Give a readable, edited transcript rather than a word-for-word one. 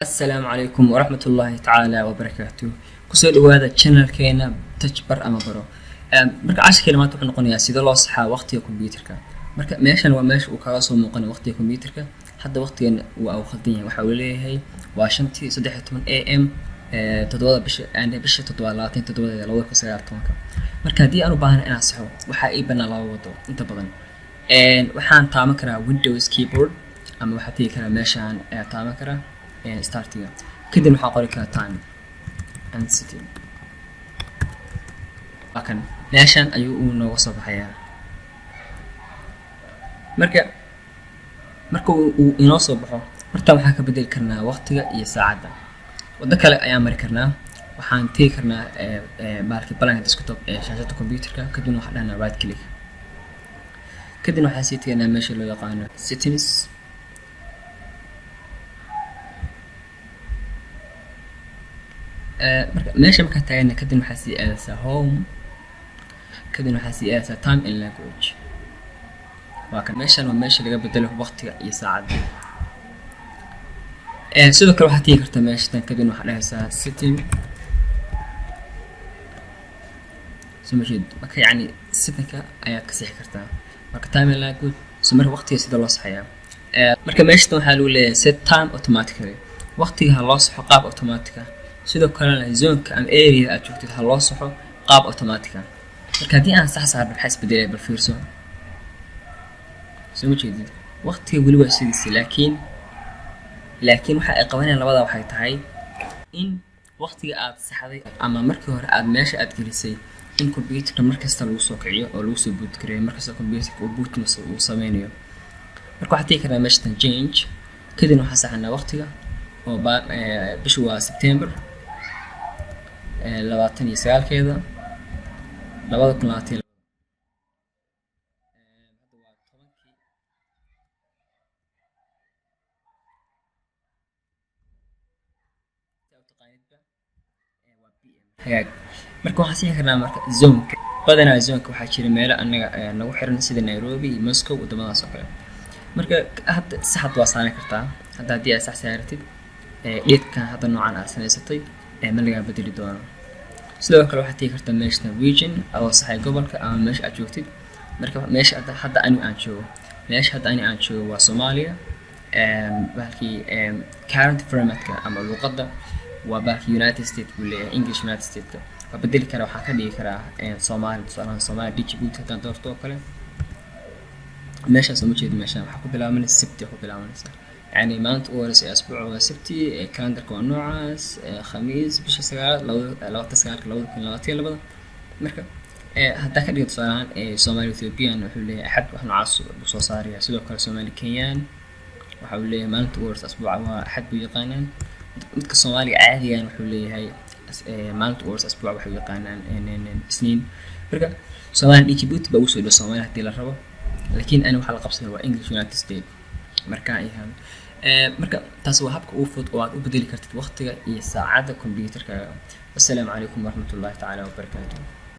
السلام عليكم ورحمة الله تعالى وبركاته. كسر هذا channel كينا تجبر أما برو. مرك 10 كلمات وحنا نقول يا سيد الله صحة وقتي كمبيوترك. مرك ماشان وماش وكاسو مقن وقتي كمبيوترك حتى وقتي أو خلطين وحولي هي واشنتي صدحت من AM تدوّر بش تدوّراتين تدوّر لو كسرتونك. مرك هدي أنا بحنا أنا صحوا وحقيبنا الله وضو أنت بدن. وحان تعمل Windows keyboard أما وحتى كنا ماشان تعمل starting كده نحاول كده time and setting لكن ماشان أيوه نوصل بحياة مركا ينوصل بحه مرتا waxaa ka bedeli karnaa waqtiga iyo saacada wada kale ayaan mari karnaa waxaan tii karnaa baalki balanka desktop ee shaashada computerka kadibna waxaan dhahnaa right click kadibna waxaan sii tegnaa meesha loo yaqaano settings meesha marka taagana kadibna waxaan sii aadaysaa home kadibna waxaan sii aadaysaa time and language وكان ماشان وماشي اللي بدله وقت يساعد sidoo kale waxaad tegi kartaa meeshan kadib waxaad dhahaysaa setting sumajid marka yani settingka ayaad ka sixi kartaa marka time and language sumar waqtiga sida loo saxayaa marka meeshan waxaa lagu leeyahay set time automatically waqtiga loo saxo qaab automatic ah sidoo kale zone-ka ama area aad joogtid loo saxo qaab automatic ah marka hadii aan sax saarno waxa isbedelay bal fiirso سمجد وقتي ولو سيدي لكن waxa ay qabanayaan labada waxay tahay in waqtiga aad saxday ama markii hore aad meesha aad gelisay in computerka markasta lagu soo kiciyo oo lagu soo boot gareeyo markasta computerka uu bootness uu sameeyo marka waxa tii karnaa meeshan change kadib waxa saxnaa waqtiga oo bisha waa September 29 keeda 2020 هيك marka waxaan sii karnaa marka zone-ka badanaa zone-ka waxaa jira meelo anaga nagu xiran sida Nairobi iyo Moscow wadamadaas oo kale marka hadda saxad waa saaran kartaa hadda hadii aad sax saaratid dheedkan hadda noocan aad samaysatay ma laga bedeli doono sidoo kale waxaad tegi kartaa meesha region oo saxay gobolka ama meesha aad joogtid marka meesha hadda aan joogo waa Soomaaliya balkii current format-ka ama luqadda وباك United States ولا English United States فبدل كره waxaa ka dhigi karaa Soomaali Djibouti tan doorto kale meesha soo jeed meesha waxa ku bilaabanaysa Sabti ku bilaabanaysa yani maanta oo horeysay asbuuc waa Sabti kalendarka waa noocaas Khamiis bisha 9 2022 marka hadda ka dhigto saaran Soomaali Ethiopian wuxuu leeyahay axad wax noocaas u soo saaraya sidoo kale Soomaali Kenyan waxa uu leeyahay maanta oo horeysay asbuuc waa axad u yaqaanaan midka Soomaaliga caadiga ah wuxuu leeyahay maalinta ugu asbuuc waxa uu yaqaanaan isniin marka Soomaali Djibouti baa u soo dhawaa Soomaaliya hadii la rabo laakiin ana waxa la qabsaday waa English United States marka taas waa habka ugu fudud oo aad u bedeli kartid waqtiga iyo saacada computerka. Assalaamu calaykum waraxmatullaahi ta'ala wa barakaatuh.